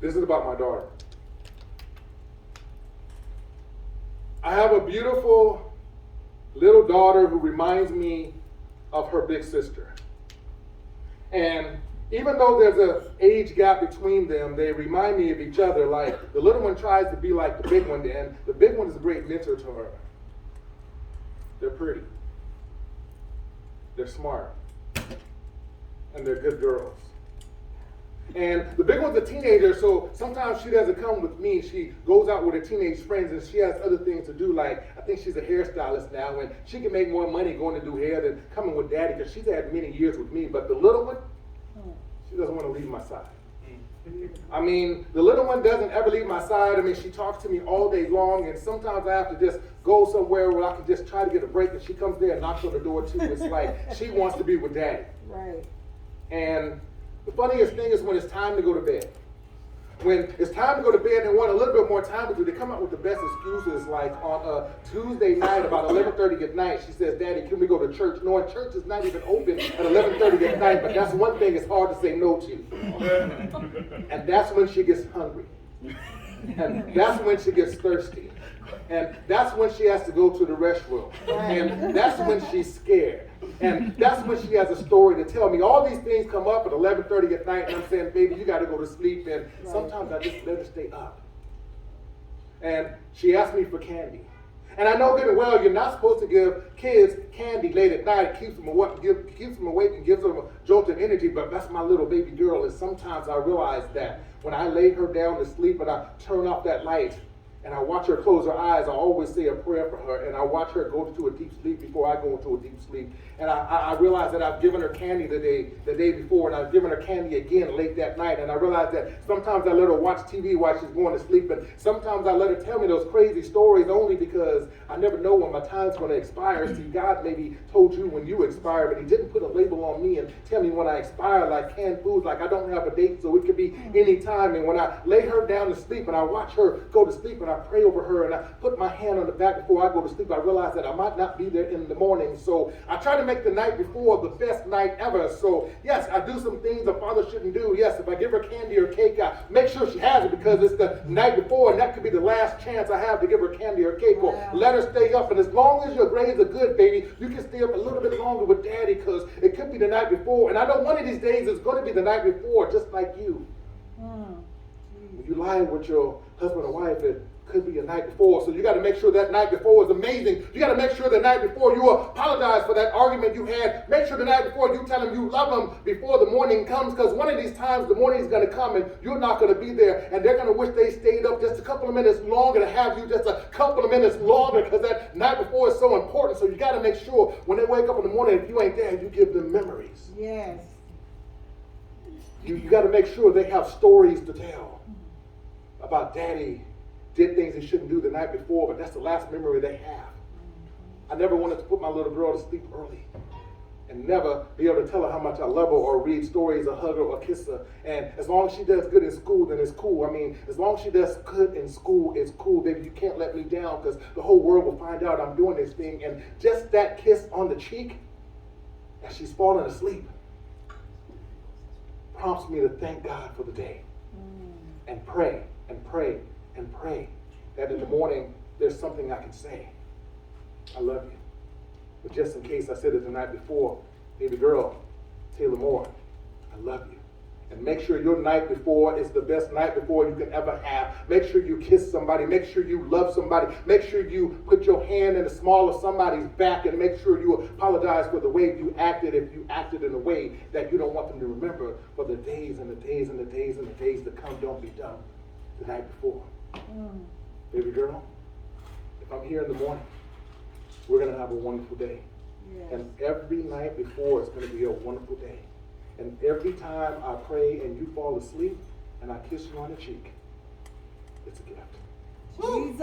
This is about my daughter. I have a beautiful little daughter who reminds me of her big sister. And even though there's an age gap between them, they remind me of each other. Like the little one tries to be like the big one, and the big one is a great mentor to her. They're pretty. They're smart. And they're good girls. And the big one's a teenager, so sometimes she doesn't come with me. She goes out with her teenage friends, and she has other things to do. Like, I think she's a hairstylist now, and she can make more money going to do hair than coming with daddy, because she's had many years with me. But the little one, she doesn't want to leave my side. I mean, the little one doesn't ever leave my side. I mean, she talks to me all day long, and sometimes I have to just go somewhere where I can just try to get a break, and she comes there and knocks on the door too. It's like she wants to be with daddy. Right. And the funniest thing is when it's time to go to bed. When it's time to go to bed and want a little bit more time to do, they come up with the best excuses. Like on a Tuesday night, about 11:30 at night, she says, "Daddy, can we go to church?" Knowing church is not even open at 11:30 at night, but that's one thing it's hard to say no to. And that's when she gets hungry. And that's when she gets thirsty. And that's when she has to go to the restroom. And that's when she's scared. And that's when she has a story to tell me. All these things come up at 11:30 at night, and I'm saying, "Baby, you got to go to sleep." And sometimes I just let her stay up. And she asked me for candy. And I know good and well you're not supposed to give kids candy late at night. It keeps them awake and gives them a jolt of energy, but that's my little baby girl. And sometimes I realize that when I lay her down to sleep and I turn off that light, and I watch her close her eyes, I always say a prayer for her, and I watch her go into a deep sleep before I go into a deep sleep. And I realize that I've given her candy the day before, and I've given her candy again late that night. And I realize that sometimes I let her watch TV while she's going to sleep, and sometimes I let her tell me those crazy stories only because I never know when my time's going to expire. See, God maybe told you when you expire, but he didn't put a label on me and tell me when I expire, like canned foods, like I don't have a date, so it could be any time. And when I lay her down to sleep and I watch her go to sleep and I pray over her and I put my hand on the back before I go to sleep, I realize that I might not be there in the morning. So I try to make the night before the best night ever. So yes, I do some things a father shouldn't do. Yes, if I give her candy or cake, I make sure she has it because it's the night before, and that could be the last chance I have to give her candy or cake. Or let her stay up. And as long as your grades are good, baby, you can stay up a little bit longer with daddy because it could be the night before. And I know one of these days it's going to be the night before, just like you. If you lie with your husband or wife, it could be a night before. So you got to make sure that night before is amazing. You got to make sure the night before you apologize for that argument you had. Make sure the night before you tell him you love him before the morning comes, because one of these times the morning is going to come and you're not going to be there, and they're going to wish they stayed up just a couple of minutes longer to have you just a couple of minutes longer, because that night before is so important. So you got to make sure when they wake up in the morning, if you ain't there, you give them memories. Yes. You got to make sure they have stories to tell about daddy did things he shouldn't do the night before, but that's the last memory they have. I never wanted to put my little girl to sleep early and never be able to tell her how much I love her or read stories or hug her or kiss her. And as long as she does good in school, then it's cool. I mean, as long as she does good in school, it's cool, baby. You can't let me down because the whole world will find out I'm doing this thing. And just that kiss on the cheek as she's falling asleep prompts me to thank God for the day and pray and pray and pray that in the morning there's something I can say. I love you. But just in case I said it the night before, baby girl, Taylor Moore, I love you. And make sure your night before is the best night before you can ever have. Make sure you kiss somebody. Make sure you love somebody. Make sure you put your hand in the small of somebody's back, and make sure you apologize for the way you acted if you acted in a way that you don't want them to remember for the days and the days and the days and the days to come. Don't be done the night before. Baby girl, if I'm here in the morning, we're going to have a wonderful day. Yes. And every night before is going to be a wonderful day. And every time I pray and you fall asleep and I kiss you on the cheek, it's a gift. Jesus.